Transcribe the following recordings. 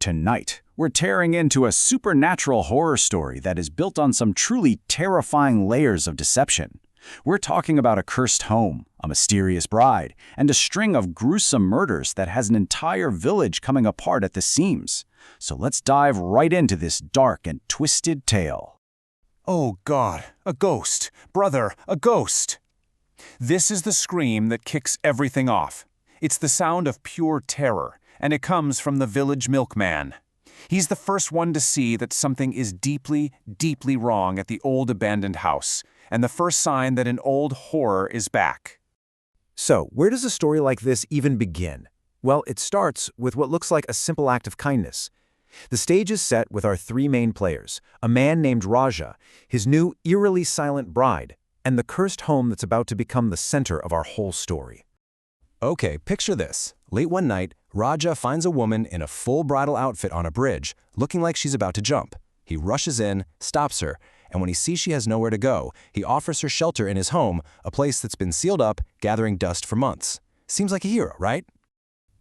tonight, we're tearing into a supernatural horror story that is built on some truly terrifying layers of deception. We're talking about a cursed home, a mysterious bride, and a string of gruesome murders that has an entire village coming apart at the seams. So let's dive right into this dark and twisted tale. Oh God, a ghost. Brother, a ghost. This is the scream that kicks everything off. It's the sound of pure terror, and it comes from the village milkman. He's the first one to see that something is deeply, deeply wrong at the old abandoned house, and the first sign that an old horror is back. So, where does a story like this even begin? Well, it starts with what looks like a simple act of kindness. The stage is set with our three main players, a man named Raja, his new eerily silent bride, and the cursed home that's about to become the center of our whole story. Okay, picture this. Late one night, Raja finds a woman in a full bridal outfit on a bridge, looking like she's about to jump. He rushes in, stops her, and when he sees she has nowhere to go, he offers her shelter in his home, a place that's been sealed up, gathering dust for months. Seems like a hero, right?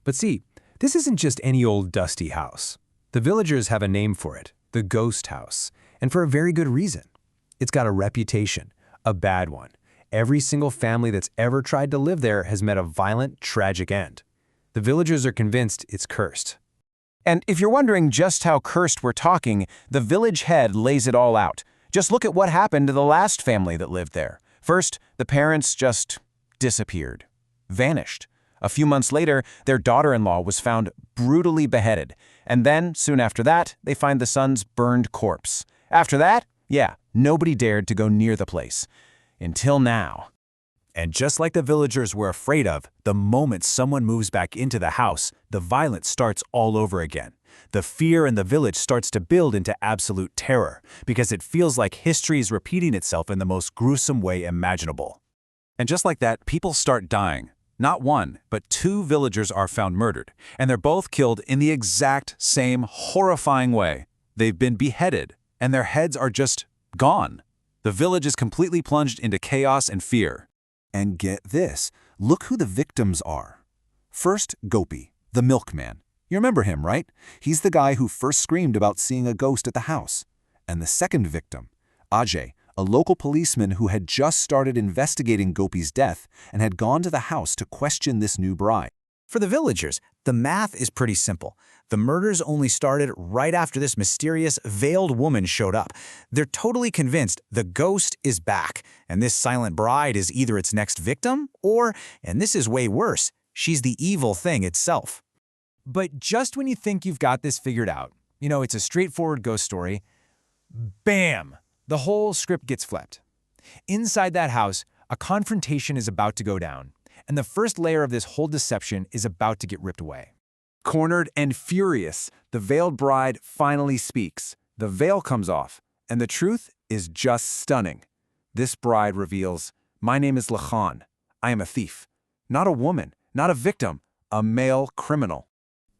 But see, this isn't just any old dusty house. The villagers have a name for it, the ghost house, and for a very good reason. It's got a reputation, a bad one. Every single family that's ever tried to live there has met a violent, tragic end. The villagers are convinced it's cursed. And if you're wondering just how cursed we're talking, the village head lays it all out. Just look at what happened to the last family that lived there. First, the parents just disappeared, vanished. A few months later, their daughter-in-law was found brutally beheaded. And then, soon after that, they find the son's burned corpse. After that, nobody dared to go near the place. Until now. And just like the villagers were afraid of, the moment someone moves back into the house, the violence starts all over again. The fear in the village starts to build into absolute terror, because it feels like history is repeating itself in the most gruesome way imaginable. And just like that, people start dying. Not one, but two villagers are found murdered, and they're both killed in the exact same horrifying way. They've been beheaded, and their heads are just gone. The village is completely plunged into chaos and fear. And get this, look who the victims are. First, Gopi, the milkman. You remember him, right? He's the guy who first screamed about seeing a ghost at the house. And the second victim, Ajay, a local policeman who had just started investigating Gopi's death and had gone to the house to question this new bride. For the villagers, the math is pretty simple. The murders only started right after this mysterious veiled woman showed up. They're totally convinced the ghost is back, and this silent bride is either its next victim or, and this is way worse, she's the evil thing itself. But just when you think you've got this figured out, it's a straightforward ghost story, bam! The whole script gets flipped. Inside that house, a confrontation is about to go down, and the first layer of this whole deception is about to get ripped away. Cornered and furious, the veiled bride finally speaks. The veil comes off, and the truth is just stunning. This bride reveals, "My name is Lakhan. I am a thief. Not a woman, not a victim, a male criminal."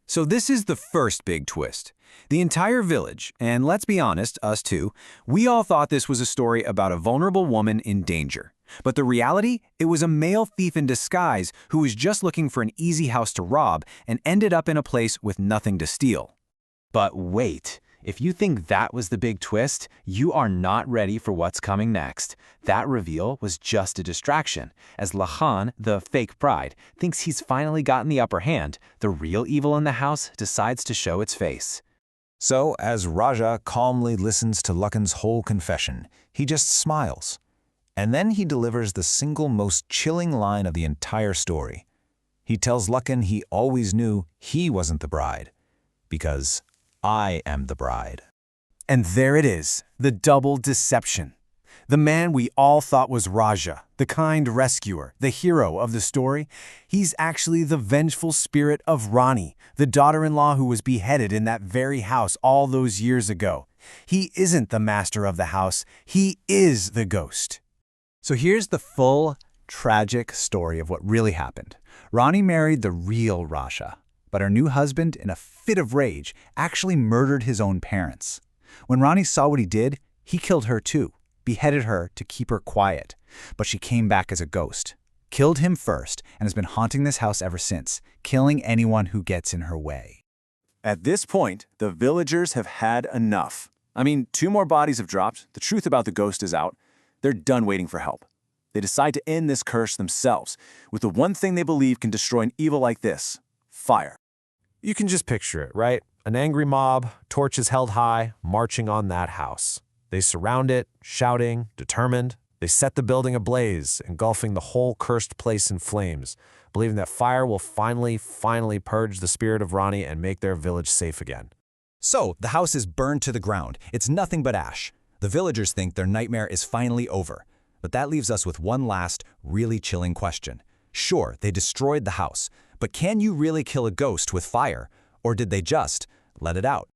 So this is the first big twist. The entire village, and let's be honest, us too, we all thought this was a story about a vulnerable woman in danger. But the reality, it was a male thief in disguise who was just looking for an easy house to rob and ended up in a place with nothing to steal. But wait, if you think that was the big twist, you are not ready for what's coming next. That reveal was just a distraction. As Lakhan, the fake bride, thinks he's finally gotten the upper hand, the real evil in the house decides to show its face. So, as Raja calmly listens to Lakhan's whole confession, he just smiles. And then he delivers the single most chilling line of the entire story. He tells Lakhan he always knew he wasn't the bride, because I am the bride. And there it is, the double deception. The man we all thought was Raja, the kind rescuer, the hero of the story, he's actually the vengeful spirit of Rani, the daughter-in-law who was beheaded in that very house all those years ago. He isn't the master of the house, he is the ghost. So here's the full, tragic story of what really happened. Rani married the real Raja, but her new husband, in a fit of rage, actually murdered his own parents. When Rani saw what he did, he killed her too, beheaded her to keep her quiet. But she came back as a ghost, killed him first, and has been haunting this house ever since, killing anyone who gets in her way. At this point, the villagers have had enough. I mean, 2 more bodies have dropped, the truth about the ghost is out. They're done waiting for help. They decide to end this curse themselves, with the one thing they believe can destroy an evil like this: fire. You can just picture it, right? An angry mob, torches held high, marching on that house. They surround it, shouting, determined. They set the building ablaze, engulfing the whole cursed place in flames, believing that fire will finally purge the spirit of Rani and make their village safe again. So, the house is burned to the ground. It's nothing but ash. The villagers think their nightmare is finally over. But that leaves us with one last, really chilling question. Sure, they destroyed the house, but can you really kill a ghost with fire? Or did they just let it out?